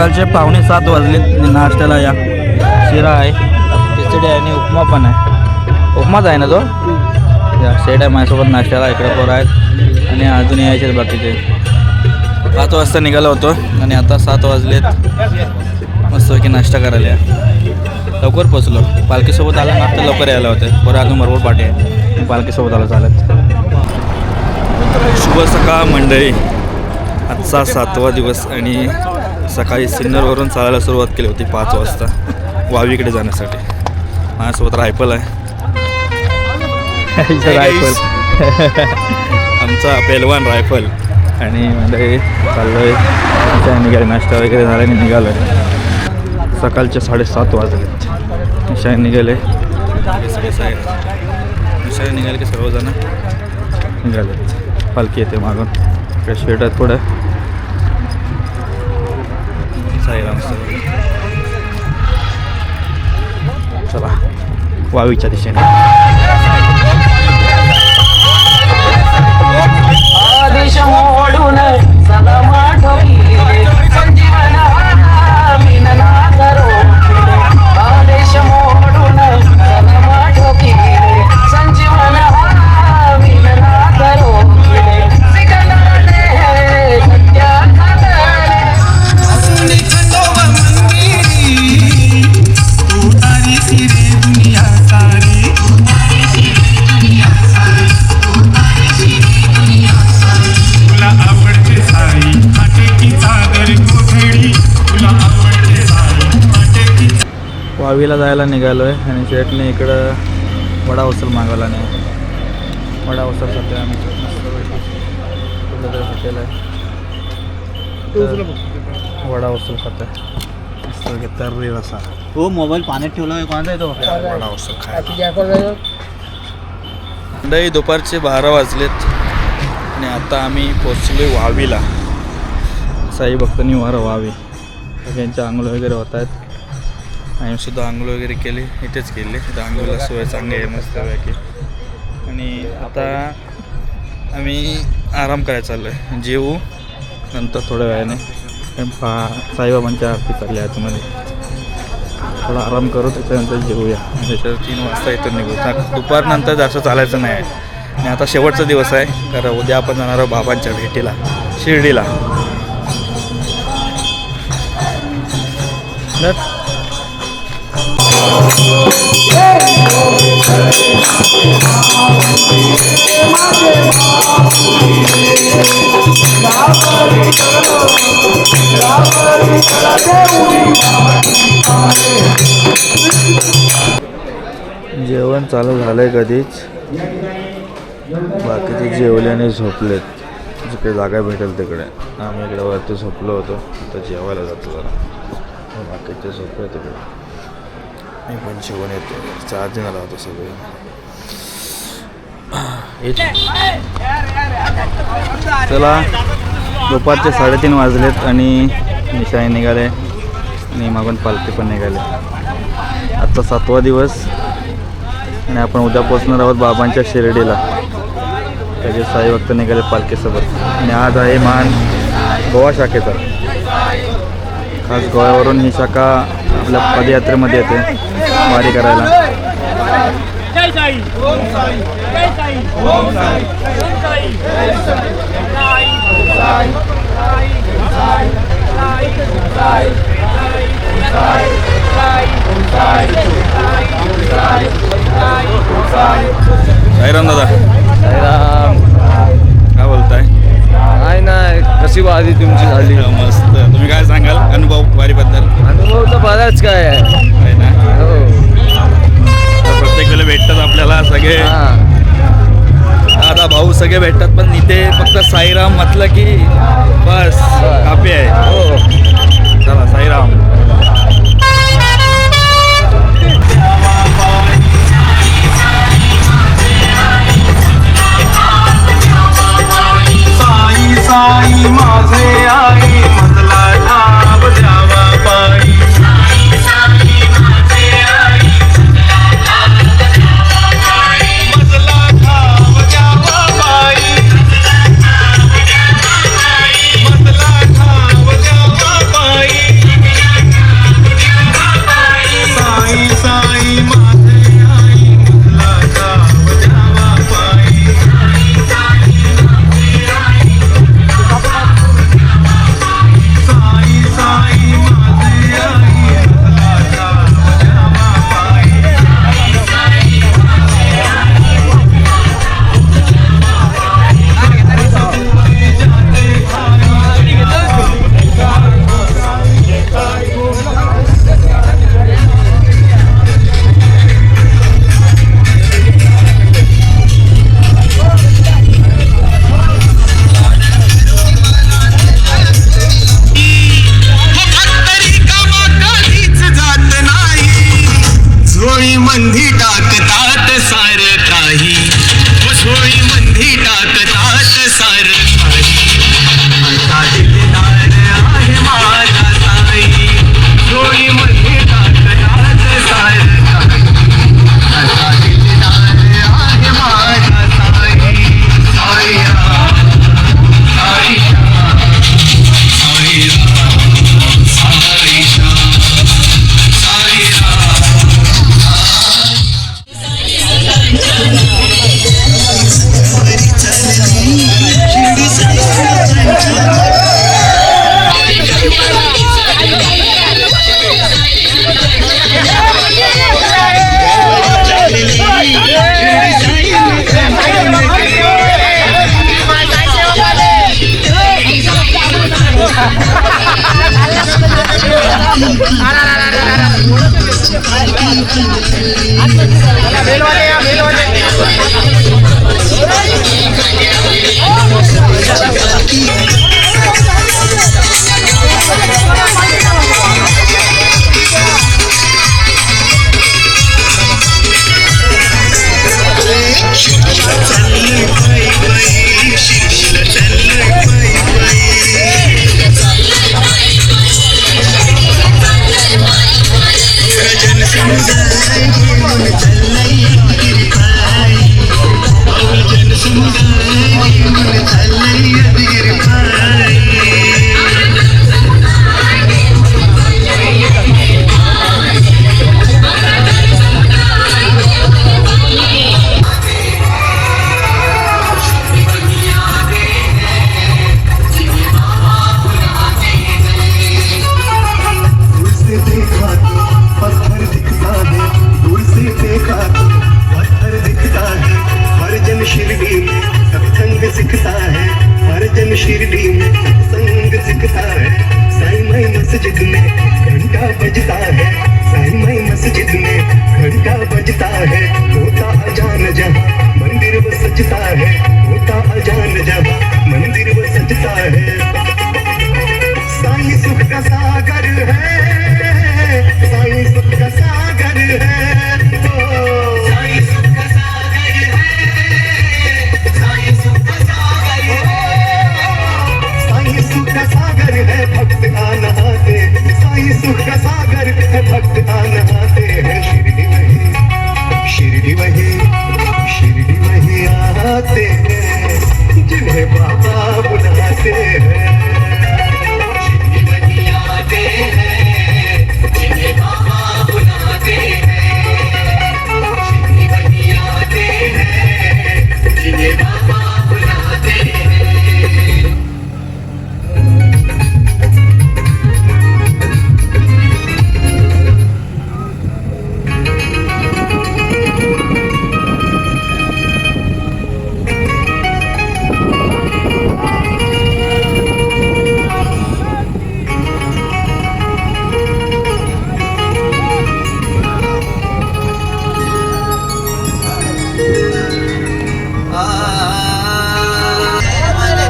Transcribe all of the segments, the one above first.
सकाळचे 6:45 वाजलेत. नाश्त्याला या शिरा आहे, खिचडी आहे आणि उपमा पण आहे. उपमाच आहे ना तो. या सेट आहे माझ्यासोबत नाश्त्याला. इकडे पोरं आहेत आणि अजून यायचे बाकीचे. 5 वाजता निघालो होतो आणि आता 7 वाजलेत. मस्तपैकी नाश्ता करायला या. लवकर पोचलो. पालखीसोबत आलं ना तर लवकर यायला होते. पोरं अजून बरोबर पाठी आहे. पालखीसोबत आलं चालत. शुभ सकाळ मंडळी. आजचा 7वा दिवस आणि सकाळी सिन्नरवरून चालायला सुरुवात केली होती 5 वाजता वावीकडे जाण्यासाठी. माझ्यासोबत रायफल आहे. रायफल आमचा पेलवान रायफल. आणि मंडळी चाललो आहे. निघाले, नाश्ता वगैरे झाला आणि निघालो आहे. सकाळचे 7:30 वाजलेत. निशाने निघाले. निशाने निघाले की सर्वजण निघालेत. पालखी येते मागून. इकडे शेट आहे थोडं. साईराम चला वावीच्या दिशेने. वावीला जायला निघालो आहे आणि शेटने इकडं वडा उचल मागवला नाही. वडा उचलसाठी आम्ही हॉटेल आहे. वडा उचल खात आहे. तर्री रसा. हो मोबाईल पाण्यात ठेवला आहे. कोणाचा येतो वडा उचल खाय. मंडळी दुपारचे 12 वाजलेत आणि आता आम्ही पोचलो वावीला. साई भक्त निवारा वावी. सगळ्यांच्या आंघोळ वगैरे होत आहेत. आम्ही सुद्धा आंघोळ वगैरे केली. इथेच केली. इथं आंघोळीला सोय चांगली आहे मस्तपैकी. आणि आता आम्ही आराम करायला चाललो आहे. जेवू नंतर थोड्या वेळाने. साईबाबांच्या आरती चालली आहे आतमध्ये. थोडा आराम करू त्याच्यानंतर जेवूया. त्याच्यावर 3 वाजता इथून निघू. दुपारनंतर जास्त चालायचं नाही आहे. आणि आता शेवटचा दिवस आहे कारण उद्या आपण जाणार आहोत बाबांच्या भेटीला शिर्डीला. जेवण चालू झालंय कधीच. बाकीचे जेवले आणि झोपलेत. जिकडे जागा भेटेल तिकडे. आम्ही इकडे वरती झोपलो होतो. तर जेवायला जातो जरा. बाकीचे झोपले तिकडे. मी पण जेवण येतो. चार्जिंग आला होता सगळे. चला दुपारचे 3:30 वाजलेत आणि निशाने निघाले आणि मागून पालखी पण निघाले. आजचा 7वा दिवस आणि आपण उद्या पोचणार आहोत बाबांच्या शिर्डीला. त्याचे साई भक्त निघाले पालखीसोबत. आणि आज आहे मान गोवा शाखेचा. खास गोव्यावरून ही शाखा आपल्या पदयात्रेमध्ये येते वारी करायला. जय साई. ओम साई. जय साई. ओम साई. ओम साई. जय साई. साई. साई. साई. साई. साई. साई. साई. साईराम दादा. साईराम. काय बोलताय? काय नाही. कशी वारी तुमची झाली? मस्त. तुम्ही काय सांगाल अनुभव वारीबद्दल? अनुभव तर बराच काय आहे ना. हो. प्रत्येक वेळेला भेटतात आपल्याला सगळे. दादा भाऊ सगळे भेटतात पण इथे फक्त साईराम म्हटलं की बस काफी आहे. हो चला साईराम. साई साई माझे आई मजला ठाव द्यावा पाई.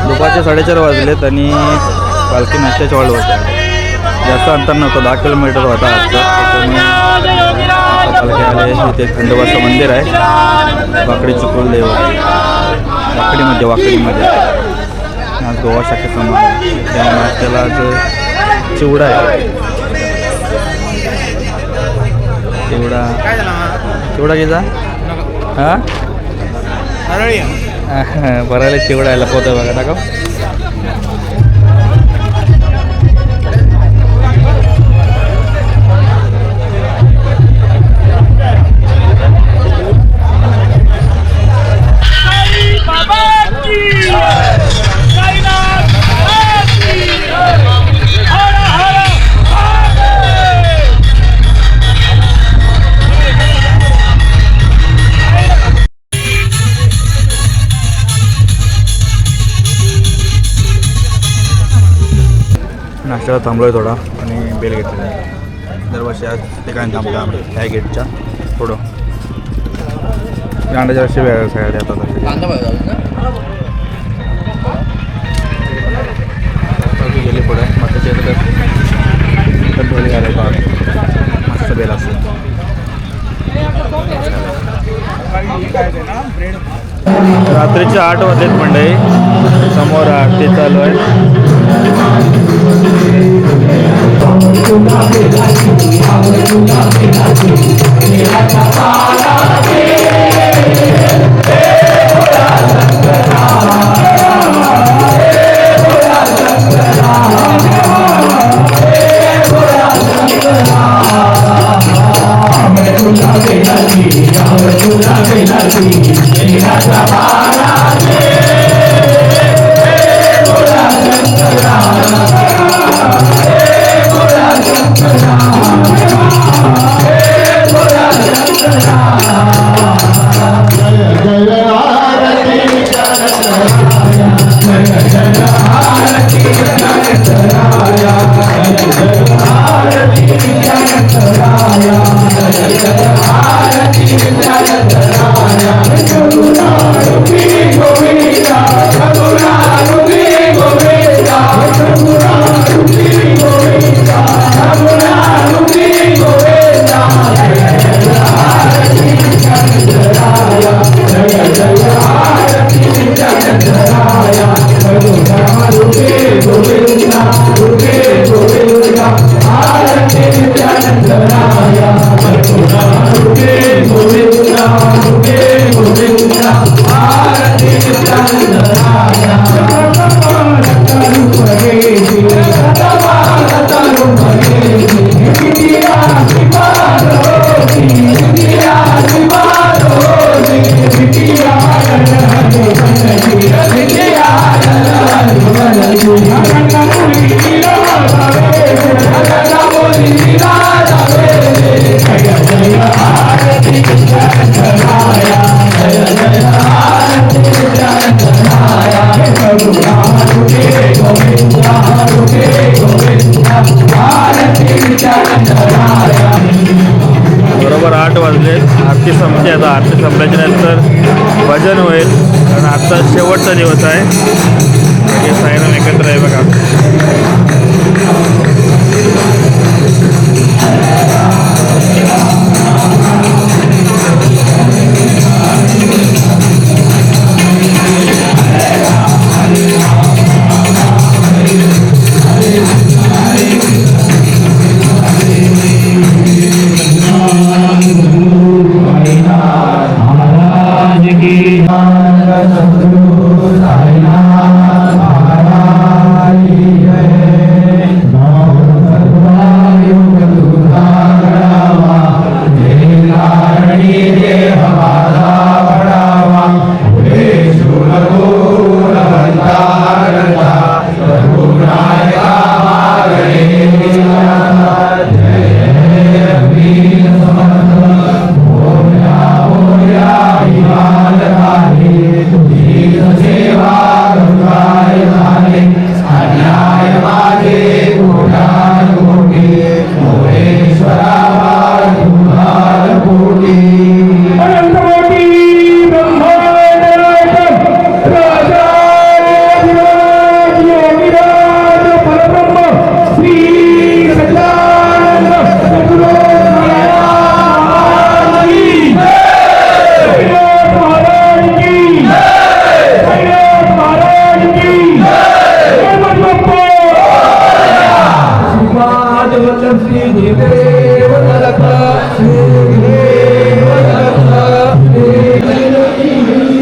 दुपारचे 4:30 वाजलेत आणि पालखी नाश्त्याच्या हॉल होत्या. जास्त अंतर नव्हतं, 10 किलोमीटर होता आजचं. पालखी आले. इथे खंडोबाचं मंदिर आहे, वाकडीचं कुलदेव वाकडीमध्ये आज गोवा शाखेसमोर. त्या नाश्त्याला आज चिवडा आहे. चिवडा घ्यायचा हां भरायला चिवडा यायला पोतं बघा टाका. नाश्त्याला थांबलो आहे थोडा आणि बेल घेतलेला आहे. दरवर्षी आज ठिकाणी थांबलो आम्ही ह्या गेटच्या थोडं. अंड्याच्या अशी वेगळ्या सगळ्या देतात. गेले पुढे मग त्याच्या कंट्रोल घालायचा मस्त बेल असतो. रात्रीचे 8 वाजलेत मंडळी. समोर आरती चालू आहे. Jai बरोबर 8 वाजले. आरती संपते आता. आरती संपल्याच्या नंतर भजन होईल, कारण आजचा शेवटचा दिवस आहे. हे साईराम एकत्र आहे बघा.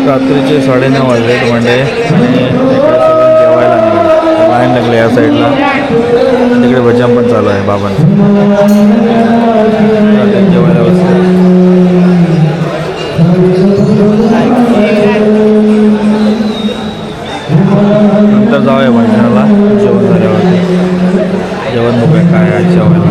रात्रीचे 9:30 वाजलेत म्हणजे जेवायला लाईन लागले या साईडला. तिकडे भजन पण चालू आहे बाबांचं. जेवायला बसले. नंतर जाऊया भजनाला. जेवण झाल्यावर जेवण बघूया काय आहे जेवायला.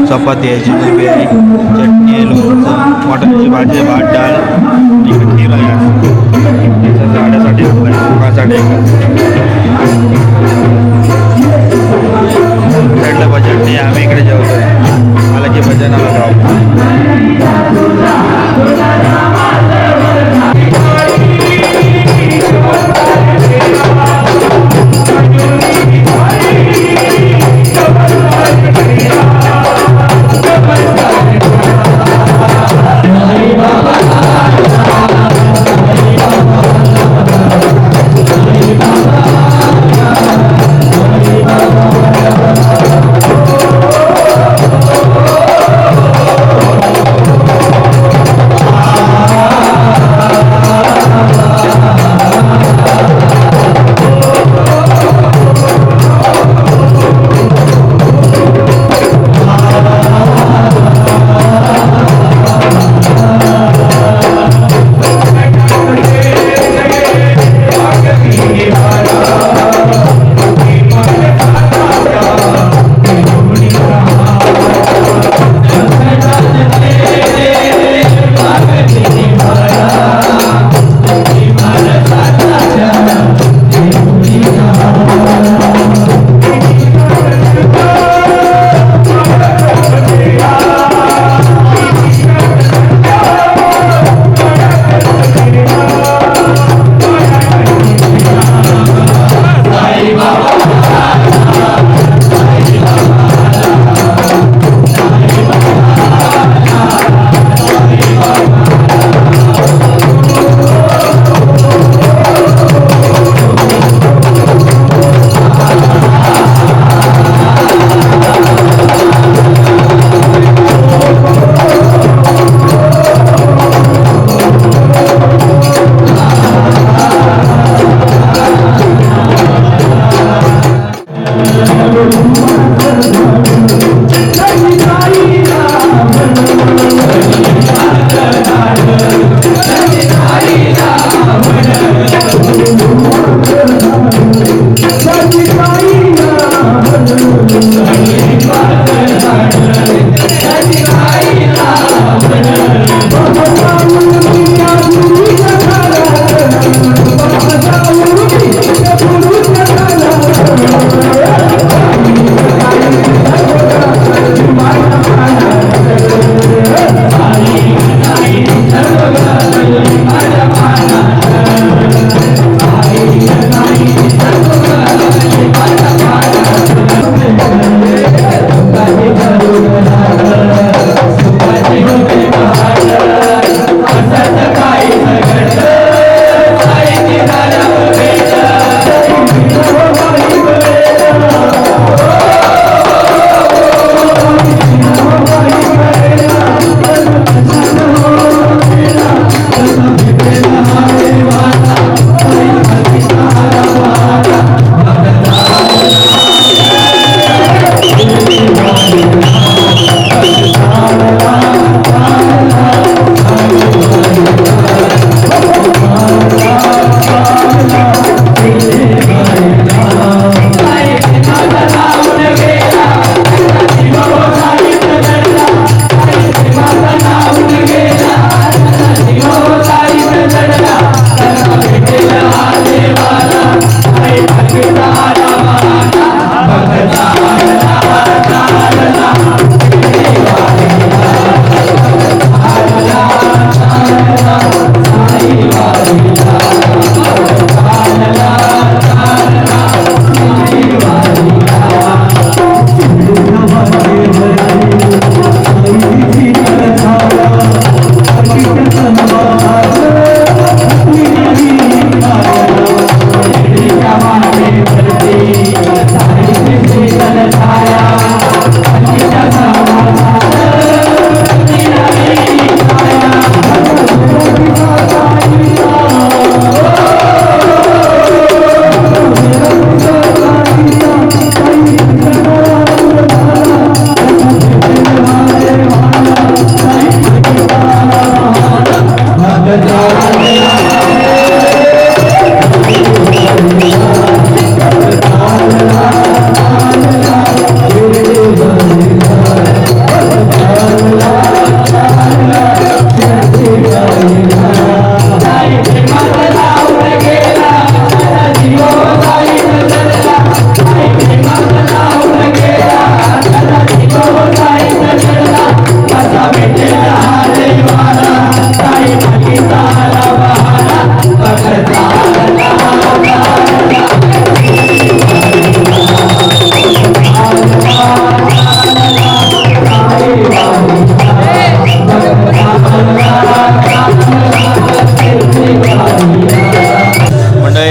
चपाती आहे, जिलेबी आहे, चटणी आहे, लोणचं, मटणाची भाजी आहे, भात डाळ, इकडे खीर आहे. साडेसाठी साईडला भजन नाही. आम्ही इकडे जेवतो. मला की भजनाला जाऊ.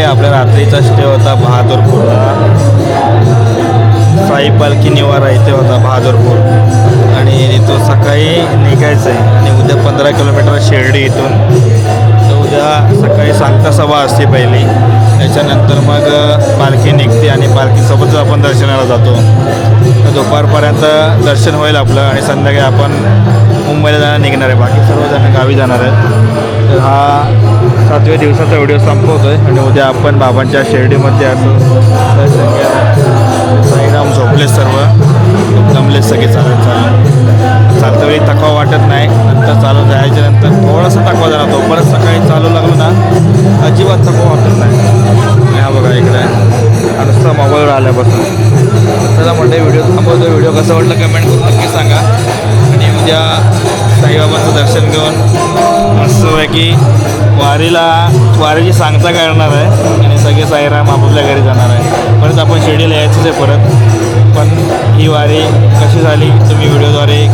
आपल्या रात्रीचा स्टे होता बहादूरपूरला. साई पालखी निवारा इथे होता बहादूरपूर आणि इथून सकाळी निघायचं आहे आणि उद्या 15 किलोमीटर शिर्डी इथून. तर उद्या सकाळी सांगता सभा असते पहिली, त्याच्यानंतर मग पालखी निघते आणि पालखीसोबतच आपण दर्शनाला जातो. तर दुपारपर्यंत दर्शन होईल आपलं आणि संध्याकाळी आपण मुंबईला जाणं निघणार आहे. बाकी सर्वजण गावी जाणार आहेत. तर हा 7व्या दिवसाचा व्हिडिओ संपवतो आहे आणि उद्या आपण बाबांच्या शिर्डीमध्ये असं दर्शन घ्या. साईराम झोपले सर्व, दमले सगळे चालतं वेळी थकवा वाटत नाही. नंतर चालू जायच्या नंतर थोडासा थकवा जाणार तो, परत सकाळी चालू लागलो ना अजिबात थकवा वाटत नाही. हा बघा इकडे नुसतं मोबाईलवर आल्यापासून. चला म्हणते व्हिडिओ थांबवतो. व्हिडिओ कसा वाटला कमेंट करून नक्की सांगा. आणि उद्या साईबाबांचं दर्शन घेऊन मस्तपैकी वारीची सांगता करणार आहे आणि सगळे साईराम आपापल्या घरी जाणार आहे. परत आपण शिर्डीला यायचंच आहे परत. पण ही वारी कशी झाली तुम्ही व्हिडिओद्वारे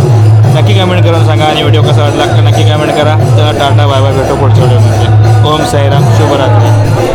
नक्की कमेंट करून सांगा आणि व्हिडिओ कसा वाटला नक्की कमेंट करा. तर टाटा बाय बाय, भेटू पुढच्या व्हिडिओमध्ये. ओम साईराम, शुभरात्री.